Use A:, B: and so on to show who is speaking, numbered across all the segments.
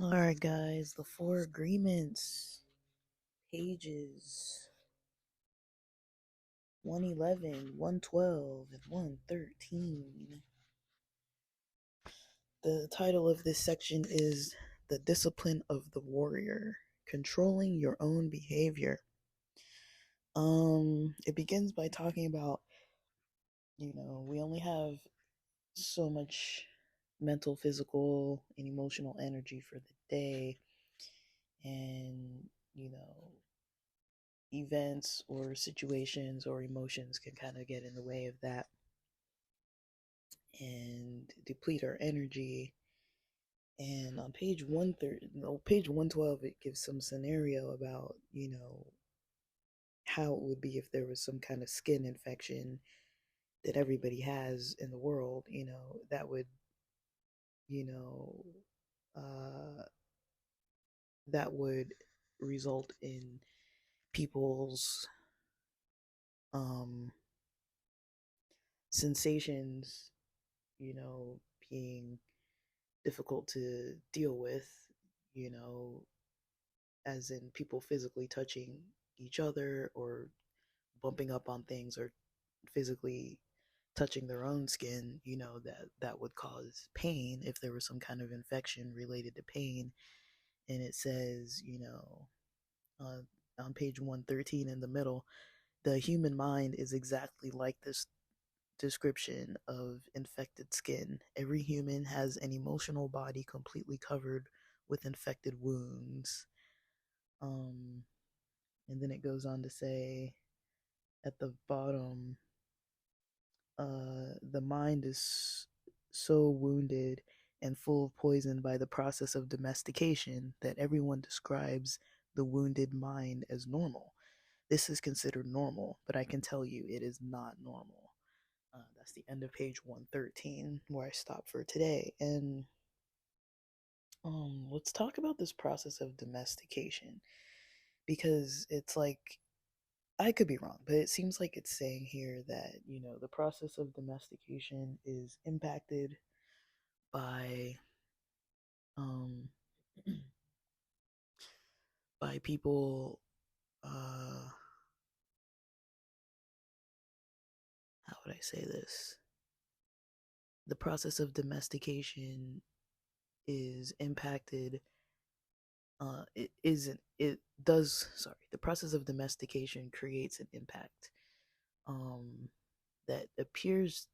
A: Alright, guys, the four agreements, pages 111, 112, and 113. The title of this section is The Discipline of the Warrior, Controlling Your Own Behavior. It begins by talking about, we only have so much mental, physical, and emotional energy for the day, and, events or situations or emotions can kind of get in the way of that and deplete our energy. And on page 130, no, page 112, it gives some scenario about, how it would be if there was some kind of skin infection that everybody has in the world, that would, you know, uh, that would result in people's um, sensations, being difficult to deal with, you know, as in people physically touching each other or bumping up on things or physically touching their own skin, that would cause pain if there was some kind of infection related to pain. And it says, uh, on page 113 in the middle, the human mind is exactly like this description of infected skin. Every human has an emotional body completely covered with infected wounds. Um, and then it goes on to say at the bottom, the mind is so wounded and full of poison by the process of domestication that everyone describes the wounded mind as normal. This is considered normal, but I can tell you it is not normal. That's the end of page 113 where I stopped for today. And let's talk about this process of domestication because it's like I could be wrong, but it seems like it's saying here that, the process of domestication is impacted by um by people how would I say this? The process of domestication is impacted it isn't it does sorry, the process of domestication creates an impact um that appears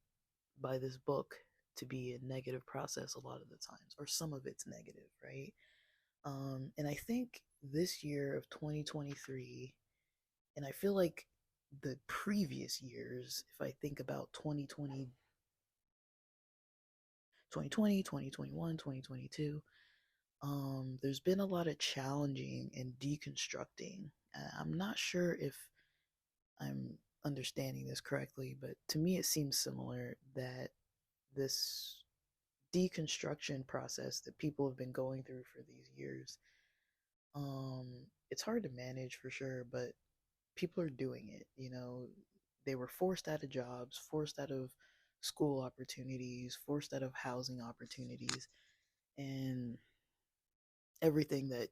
A: by this book to be a negative process a lot of the times, or some of it's negative, right? And I think this year of 2023, and I feel like the previous years, if I think about 2021, 2022, there's been a lot of challenging and deconstructing. I'm not sure if I'm understanding this correctly, but to me it seems similar that this deconstruction process that people have been going through for these years, it's hard to manage for sure, but people are doing it. They were forced out of jobs, forced out of school opportunities, forced out of housing opportunities, and everything that,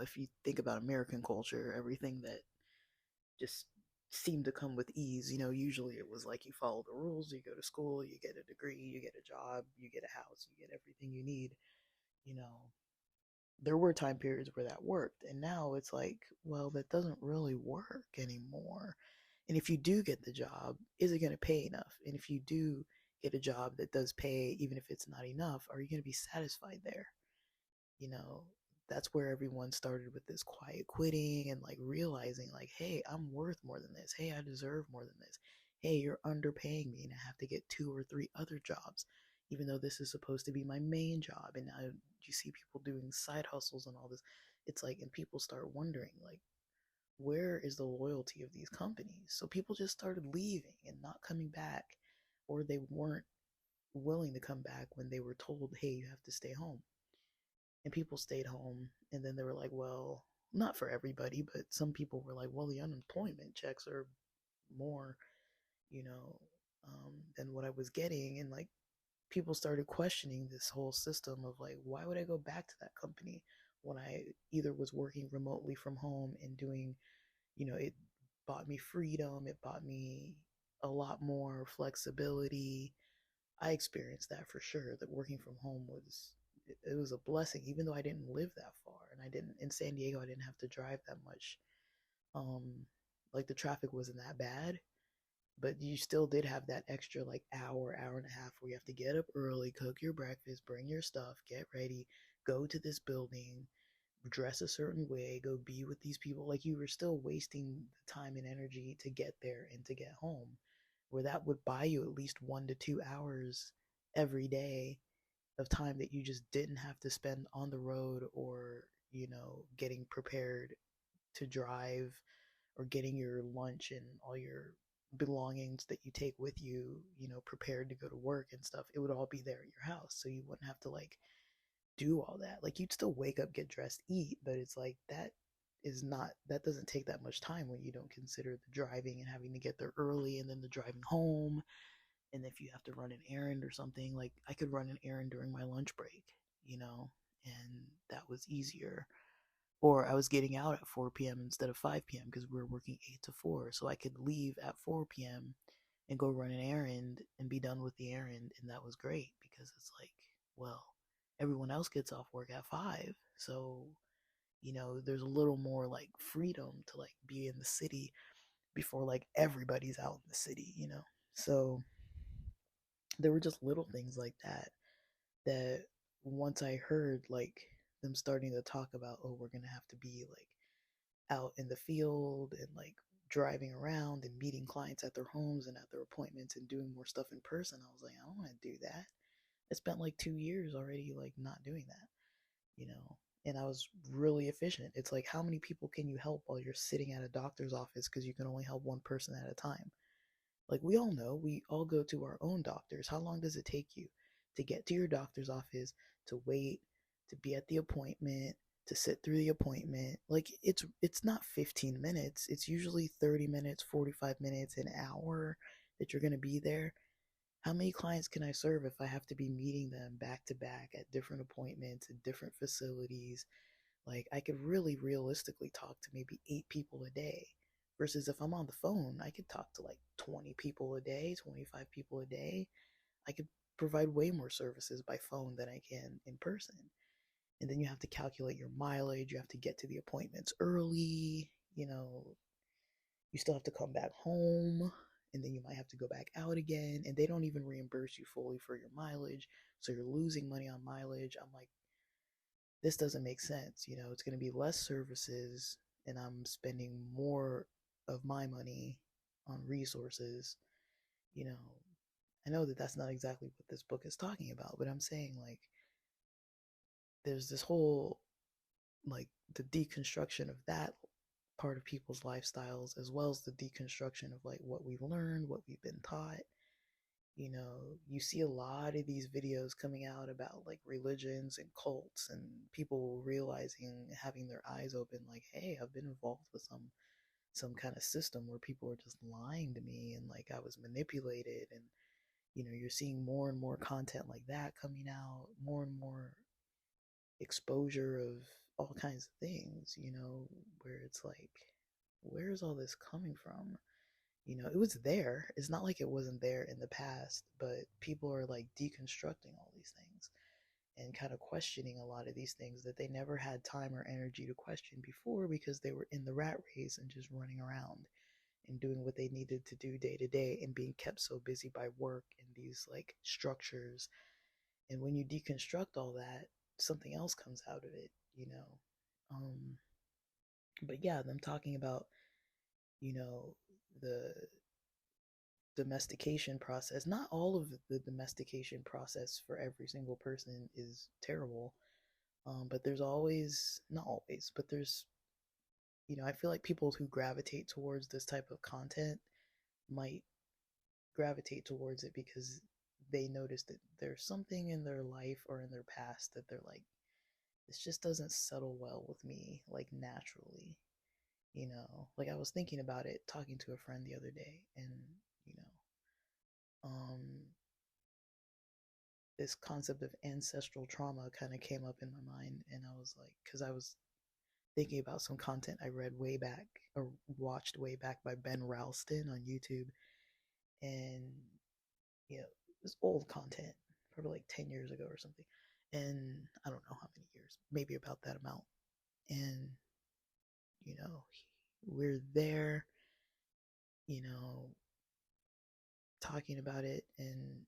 A: if you think about American culture, everything that just seemed to come with ease. Usually it was like you follow the rules, you go to school, you get a degree, you get a job, you get a house, you get everything you need. You know, there were time periods where that worked, and now it's like, well, that doesn't really work anymore. And if you do get the job, is it going to pay enough? And if you do get a job that does pay, even if it's not enough, are you going to be satisfied there? you know that's where everyone started with this quiet quitting and like realizing like, hey, I'm worth more than this. Hey, I deserve more than this. Hey, you're underpaying me and I have to get two or three other jobs even though this is supposed to be my main job. And now you see people doing side hustles and all this. It's like, and people start wondering like, where is the loyalty of these companies? So people just started leaving and not coming back, or they weren't willing to come back when they were told, hey, you have to stay home. And people stayed home, and then they were like, well, not for everybody, but some people were like, well, the unemployment checks are more, you know, than what I was getting. And like people started questioning this whole system of like, why would I go back to that company when I either was working remotely from home and doing, it bought me freedom, it bought me a lot more flexibility. I experienced that for sure. That working from home was it was a blessing, even though I didn't live that far, and I didn't in San Diego. I didn't have to drive that much. Um, like the traffic wasn't that bad, but you still did have that extra like hour and a half where you have to get up early, cook your breakfast, bring your stuff, get ready, go to this building, dress a certain way, go be with these people. Like you were still wasting the time and energy to get there and to get home, where that would buy you at least 1 to 2 hours every day of time that you just didn't have to spend on the road or, getting prepared to drive or getting your lunch and all your belongings that you take with you, prepared to go to work and stuff. It would all be there at your house. So you wouldn't have to like do all that. Like you'd still wake up, get dressed, eat, but it's like that doesn't take that much time when you don't consider the driving and having to get there early and then the driving home. And if you have to run an errand or something, like I could run an errand during my lunch break, and that was easier. Or I was getting out at 4 p.m. instead of 5 p.m. because we were working 8 to 4. So I could leave at 4 p.m. and go run an errand and be done with the errand. And that was great because it's like, well, everyone else gets off work at 5. So, there's a little more like freedom to like be in the city before like everybody's out in the city. So there were just little things like that once I heard like them starting to talk about, oh, we're gonna have to be like out in the field and like driving around and meeting clients at their homes and at their appointments and doing more stuff in person, I was like, I don't want to do that. I spent like 2 years already like not doing that, you know. And I was really efficient. It's like, how many people can you help while you're sitting at a doctor's office because you can only help one person at a time? Like we all know, we all go to our own doctors. How long does it take you to get to your doctor's office, to wait, to be at the appointment, to sit through the appointment? Like it's not 15 minutes. It's usually 30 minutes, 45 minutes, an hour that you're going to be there. How many clients can I serve if I have to be meeting them back to back at different appointments in different facilities? Like I could really realistically talk to maybe 8 people a day. Versus if I'm on the phone, I could talk to like 20 people a day, 25 people a day. I could provide way more services by phone than I can in person. And then you have to calculate your mileage, you have to get to the appointments early, you still have to come back home, and then you might have to go back out again, and they don't even reimburse you fully for your mileage, so you're losing money on mileage. I'm like, this doesn't make sense. It's going to be less services, and I'm spending more of my money on resources. You know, I know that that's not exactly what this book is talking about, but I'm saying like there's this whole like the deconstruction of that part of people's lifestyles as well as the deconstruction of like what we've learned, what we've been taught. You see a lot of these videos coming out about like religions and cults and people realizing, having their eyes open, like, hey, I've been involved with some kind of system where people are just lying to me and like I was manipulated. And you're seeing more and more content like that coming out, more and more exposure of all kinds of things, where it's like, where's all this coming from? It was there. It's not like it wasn't there in the past, but people are like deconstructing all these things and kind of questioning a lot of these things that they never had time or energy to question before because they were in the rat race and just running around and doing what they needed to do day to day and being kept so busy by work and these like structures. And when you deconstruct all that, something else comes out of it, you know. But yeah, them talking about, the domestication process. Not all of the domestication process for every single person is terrible. But there's always, not always, but there's, I feel like people who gravitate towards this type of content might gravitate towards it because they notice that there's something in their life or in their past that they're like, this just doesn't settle well with me, like naturally. Like I was thinking about it, talking to a friend the other day, and you know, this concept of ancestral trauma kind of came up in my mind, and I was like, because I was thinking about some content I read way back or watched way back by Ben Ralston on YouTube, and it was old content, probably like 10 years ago or something, and I don't know how many years, maybe about that amount, and you know, we're there, you know, talking about it, and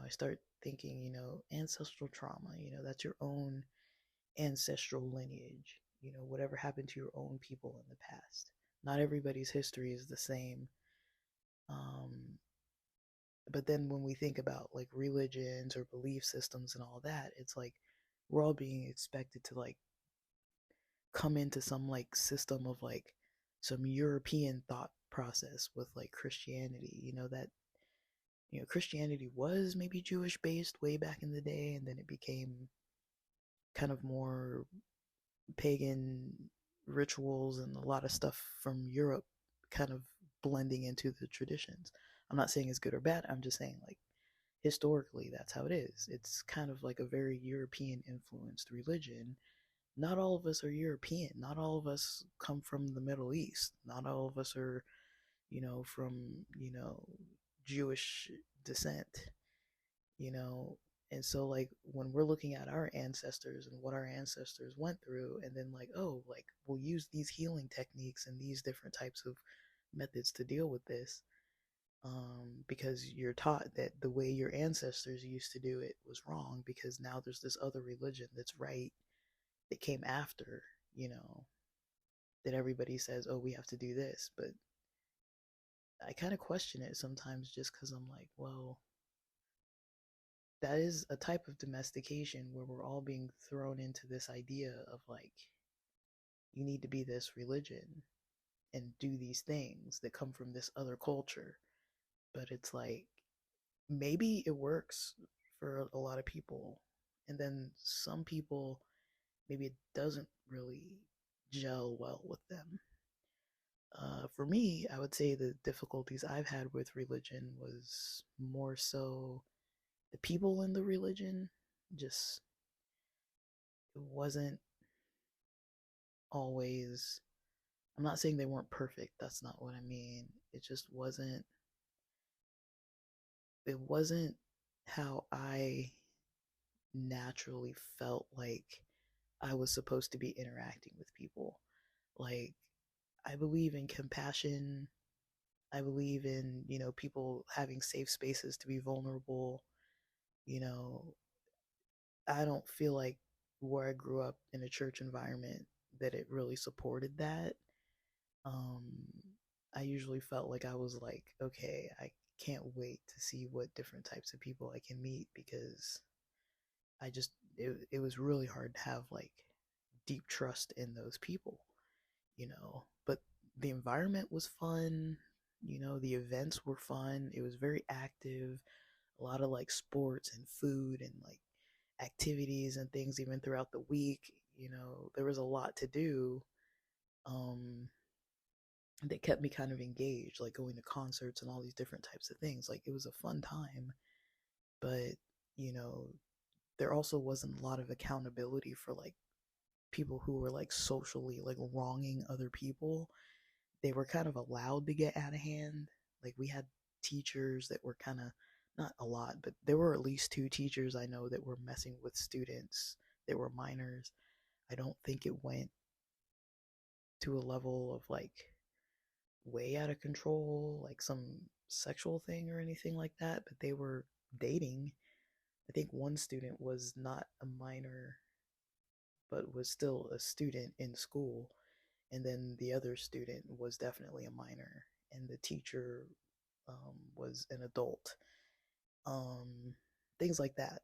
A: I start thinking, ancestral trauma, that's your own ancestral lineage, whatever happened to your own people in the past. Not everybody's history is the same. Um, but then when we think about like religions or belief systems and all that, it's like we're all being expected to like come into some like system of like some European thought process with like Christianity, that Christianity was maybe Jewish based way back in the day, and then it became kind of more pagan rituals and a lot of stuff from Europe kind of blending into the traditions. I'm not saying it's good or bad. I'm just saying like historically that's how it is. It's kind of like a very European influenced religion. Not all of us are European. Not all of us come from the Middle East. Not all of us are, from, Jewish descent, you know and so like when we're looking at our ancestors and what our ancestors went through, and then like, oh, like we'll use these healing techniques and these different types of methods to deal with this, because you're taught that the way your ancestors used to do it was wrong, because now there's this other religion that's right, that came after, you know that everybody says, oh, we have to do this. But I kind of question it sometimes, just because I'm like, well, that is a type of domestication where we're all being thrown into this idea of like, you need to be this religion and do these things that come from this other culture. But it's like, maybe it works for a lot of people, and then some people, maybe it doesn't really gel well with them. For me, I would say the difficulties I've had with religion was more so the people in the religion. Just, it wasn't always, I'm not saying they weren't perfect, that's not what I mean. It just wasn't how I naturally felt like I was supposed to be interacting with people. Like, I believe in compassion. I believe in, people having safe spaces to be vulnerable. You know, I don't feel like where I grew up in a church environment that it really supported that. Um, I usually felt like I was like, okay, I can't wait to see what different types of people I can meet, because it was really hard to have like deep trust in those people, But the environment was fun, the events were fun. It was very active, a lot of like sports and food and like activities and things even throughout the week. There was a lot to do. Um, that kept me kind of engaged, like going to concerts and all these different types of things. Like it was a fun time, but you know, there also wasn't a lot of accountability for like people who were like socially like wronging other people. They were kind of allowed to get out of hand. Like we had teachers that were kind of, not a lot, but there were at least two teachers I know that were messing with students that were minors. I don't think it went to a level of like way out of control, like some sexual thing or anything like that, but they were dating. I think one student was not a minor, but was still a student in school. And then the other student was definitely a minor, and the teacher was an adult. Um, Things like that,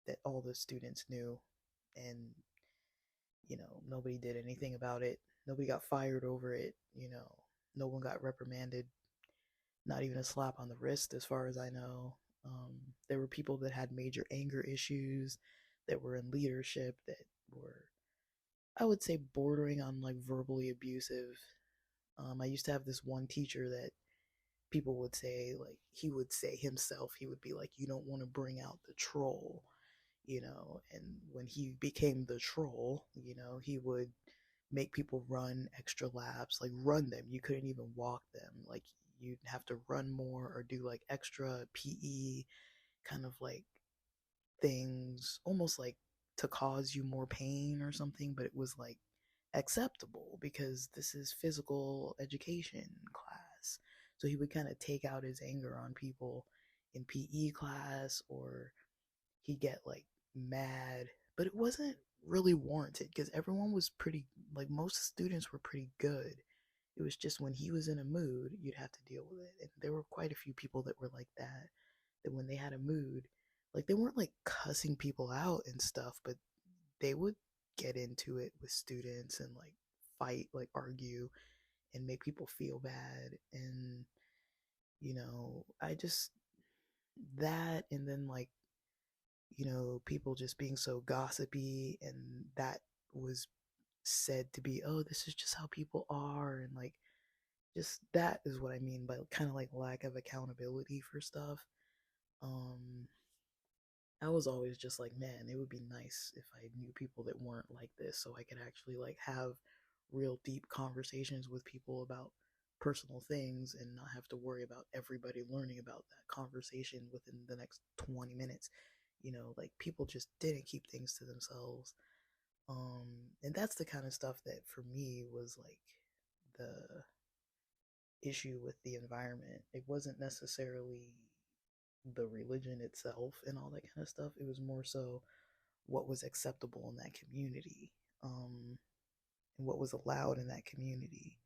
A: that all the students knew. And, nobody did anything about it. Nobody got fired over it. No one got reprimanded, not even a slap on the wrist, as far as I know. There were people that had major anger issues. that were in leadership that were, I would say, bordering on like verbally abusive. I used to have this one teacher that people would say, like, he would say himself, he would be like, you don't want to bring out the troll, and when he became the troll, he would make people run extra laps, like run them. You couldn't even walk them. Like, you'd have to run more or do like extra PE kind of like things, almost like to cause you more pain or something, but it was like acceptable because this is physical education class. So he would kind of take out his anger on people in PE class, or he'd get like mad, but it wasn't really warranted because everyone was pretty, like, most students were pretty good. It was just when he was in a mood, you'd have to deal with it. And there were quite a few people that were like that, that when they had a mood, like, they weren't like cussing people out and stuff, but they would get into it with students and like fight, like argue and make people feel bad. And, I just, that, and then like, people just being so gossipy, and that was said to be, oh, this is just how people are, and like, just that is what I mean by kind of like lack of accountability for stuff. um I was always just like, man, it would be nice if I knew people that weren't like this, so I could actually like have real deep conversations with people about personal things and not have to worry about everybody learning about that conversation within the next 20 minutes. Like, people just didn't keep things to themselves. Um and that's the kind of stuff that for me was like the issue with the environment. It wasn't necessarily the religion itself and all that kind of stuff. It was more so what was acceptable in that community, and what was allowed in that community.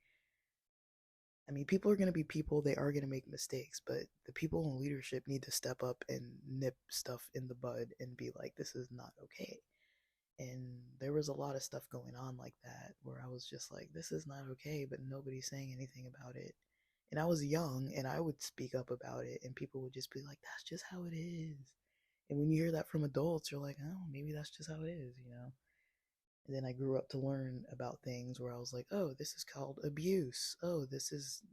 A: I mean, people are going to be people, they are going to make mistakes, but the people in leadership need to step up and nip stuff in the bud and be like, this is not okay. And there was a lot of stuff going on like that where I was just like, this is not okay, but nobody's saying anything about it. And I was young and I would speak up about it, and people would just be like, that's just how it is. And when you hear that from adults, you're like, oh, maybe that's just how it is. And then I grew up to learn about things where I was like, oh, this is called abuse. Oh, this is,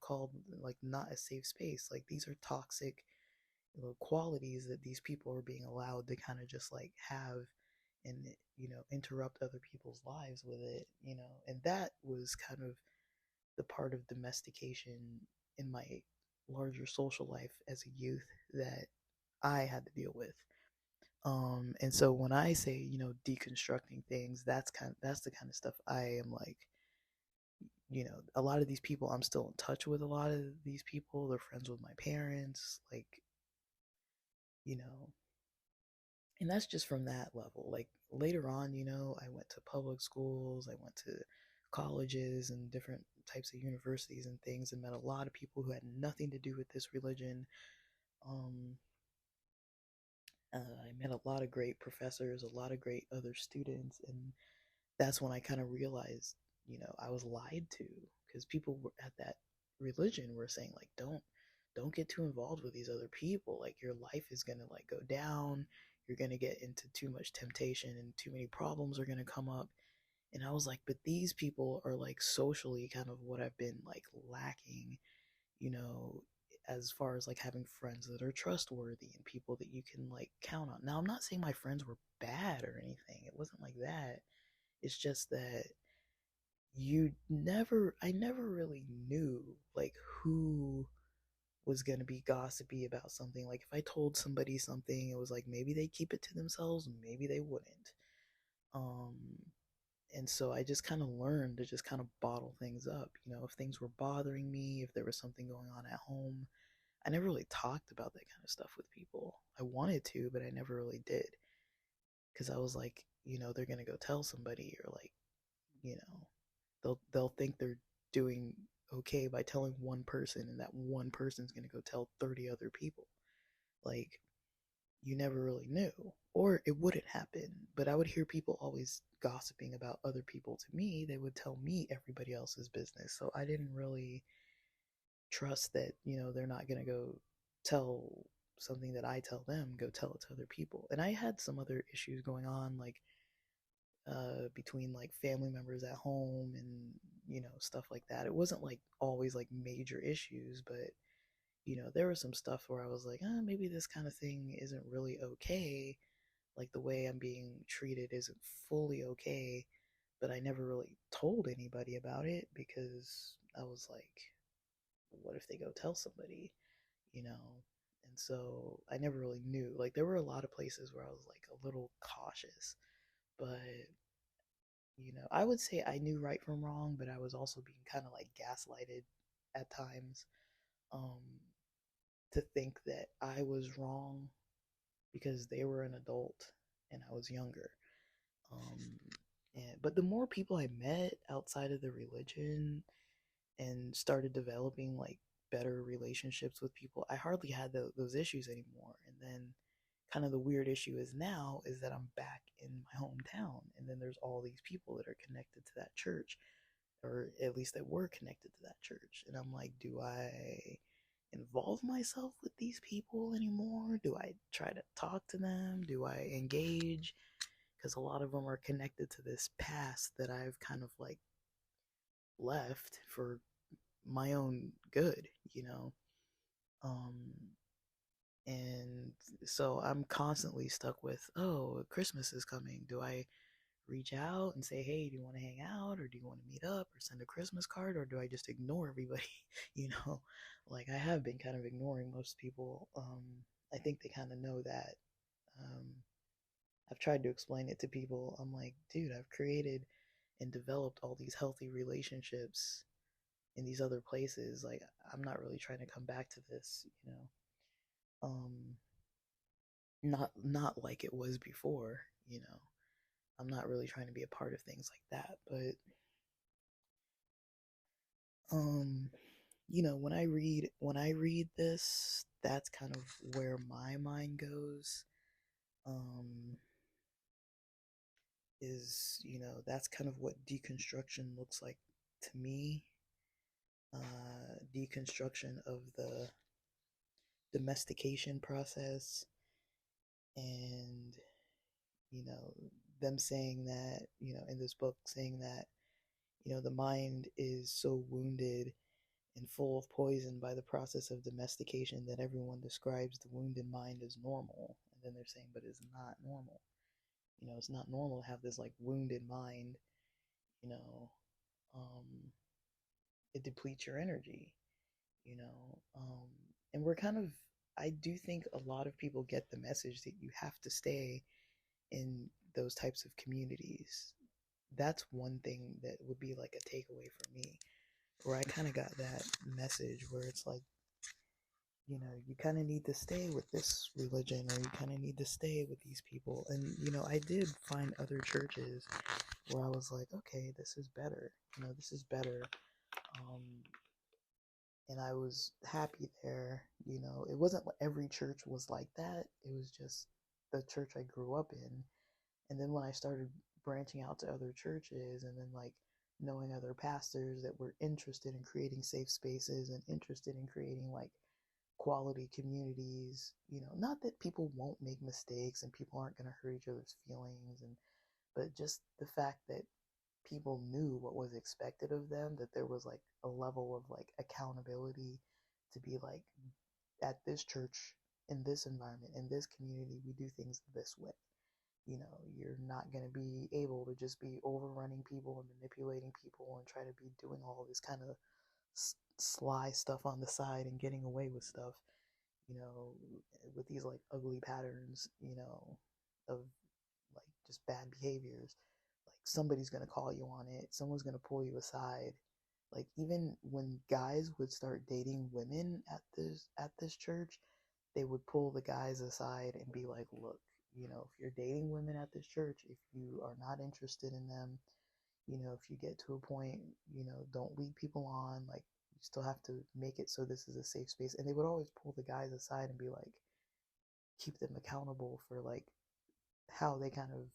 A: called like not a safe space. Like, these are toxic, qualities that these people are being allowed to kind of just like have, and, interrupt other people's lives with it. And that was kind of the part of domestication in my larger social life as a youth that I had to deal with. And so when I say, deconstructing things, that's the kind of stuff I am like, a lot of these people, I'm still in touch with a lot of these people. They're friends with my parents, like, you know, and that's just from that level. Like, later on, I went to public schools, I went to colleges and different types of universities and things, and met a lot of people who had nothing to do with this religion. Um, I met a lot of great professors, a lot of great other students, and that's when I kind of realized, I was lied to, because people were at that religion were saying like, don't get too involved with these other people. Like, your life is gonna like go down. You're gonna get into too much temptation, and too many problems are gonna come up. And I was like, but these people are like socially kind of what I've been like lacking, you know, as far as like having friends that are trustworthy and people that you can like count on. Now, I'm not saying my friends were bad or anything. It wasn't like that. It's just that I never really knew like who was going to be gossipy about something. Like, if I told somebody something, it was like maybe they keep it to themselves, maybe they wouldn't. Um and so I just kind of learned to just kind of bottle things up. If things were bothering me, if there was something going on at home, I never really talked about that kind of stuff with people. I wanted to, but I never really did, because I was like, they're going to go tell somebody, or like, you know, they'll think they're doing okay by telling one person, and that one person's going to go tell 30 other people. Like, you never really knew, or it wouldn't happen. But I would hear people always gossiping about other people to me. They would tell me everybody else's business, so I didn't really trust that, they're not going to go tell something that I tell them, go tell it to other people. And I had some other issues going on, like between like family members at home and stuff like that. It wasn't like always like major issues, but there was some stuff where I was like, maybe this kind of thing isn't really okay. Like the way I'm being treated isn't fully okay, but I never really told anybody about it because I was like, what if they go tell somebody, you know? And so I never really knew. Like there were a lot of places where I was like a little cautious, but I would say I knew right from wrong, but I was also being kind of like gaslighted at times, um, to think that I was wrong because they were an adult and I was younger. Um, but the more people I met outside of the religion and started developing like better relationships with people, I hardly had those issues anymore. And then kind of the weird issue is now is that I'm back in my hometown, and then there's all these people that are connected to that church, or at least that were connected to that church. And I'm like, do I involve myself with these people anymore? Do I try to talk to them? Do I engage? Because a lot of them are connected to this past that I've kind of like left for my own good, you know? Um, and so I'm constantly stuck with, oh, Christmas is coming. Do I reach out and say, hey, do you want to hang out, or do you want to meet up, or send a Christmas card, or do I just ignore everybody? you know, like I have been kind of ignoring most people. I think they kind of know that. Um, I've tried to explain it to people. I'm like, dude, I've created and developed all these healthy relationships in these other places. Like, I'm not really trying to come back to this. Um, not like it was before. I'm not really trying to be a part of things like that, but um when I read this, that's kind of where my mind goes. um that's kind of what deconstruction looks like to me. Deconstruction of the domestication process, and you know them saying that, in this book, saying that the mind is so wounded and full of poison by the process of domestication that everyone describes the wounded mind as normal. And then they're saying, but it's not normal. It's not normal to have this like wounded mind. You know, um, it depletes your energy. You know, and we're kind of. I do think a lot of people get the message that you have to stay in those types of communities. That's one thing that would be like a takeaway for me, where I kind of got that message where it's like, you kind of need to stay with this religion, or you kind of need to stay with these people. And, I did find other churches where I was like, okay, this is better. This is better. Um, and I was happy there. It wasn't like every church was like that. It was just the church I grew up in. And then when I started branching out to other churches, and then like knowing other pastors that were interested in creating safe spaces and interested in creating like quality communities, not that people won't make mistakes and people aren't going to hurt each other's feelings, and but just the fact that people knew what was expected of them, that there was like a level of like accountability to be like, at this church, in this environment, in this community, we do things this way. You're not going to be able to just be overrunning people and manipulating people and try to be doing all this kind of sly stuff on the side and getting away with stuff, you know, with these like ugly patterns, of like just bad behaviors. Like somebody's gonna call you on it, someone's gonna pull you aside. Like even when guys would start dating women at this church, they would pull the guys aside and be like, look, if you're dating women at this church, if you are not interested in them, if you get to a point, don't lead people on. Like, you still have to make it so this is a safe space. And they would always pull the guys aside and be like, keep them accountable for like how they kind of,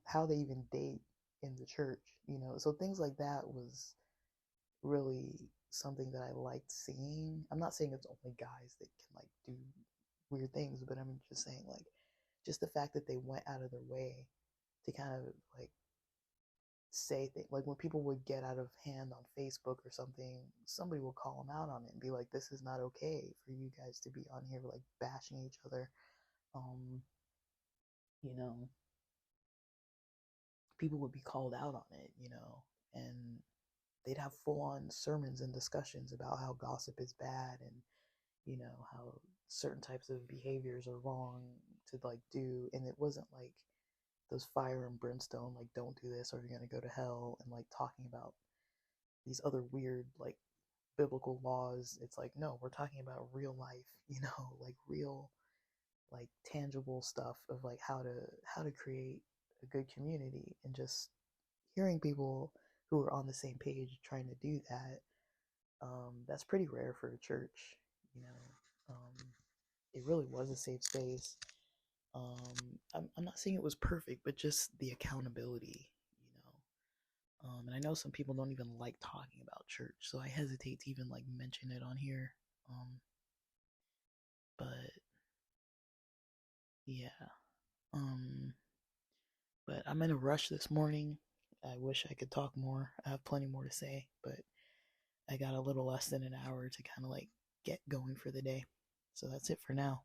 A: how they even date in the church. So things like that was really something that I liked seeing. I'm not saying it's only guys that can like do weird things, but I'm just saying, like, just the fact that they went out of their way to kind of like say things, like when people would get out of hand on Facebook or something, somebody will call them out on it and be like, "This is not okay for you guys to be on here like bashing each other." Um, you know, people would be called out on it, and they'd have full on sermons and discussions about how gossip is bad and how certain types of behaviors are wrong to like do, and it wasn't like those fire and brimstone like don't do this or you're gonna go to hell and like talking about these other weird like biblical laws. It's like, no, we're talking about real life, like real, like tangible stuff of like how to create a good community, and just hearing people who are on the same page trying to do that. That's pretty rare for a church, you know. It really was a safe space. I'm not saying it was perfect, but just the accountability, you and I know some people don't even like talking about church, so I hesitate to even like mention it on here. Um, but yeah. Um, but I'm in a rush this morning. I wish I could talk more. I have plenty more to say, but I got a little less than an hour to kind of like get going for the day. So that's it for now.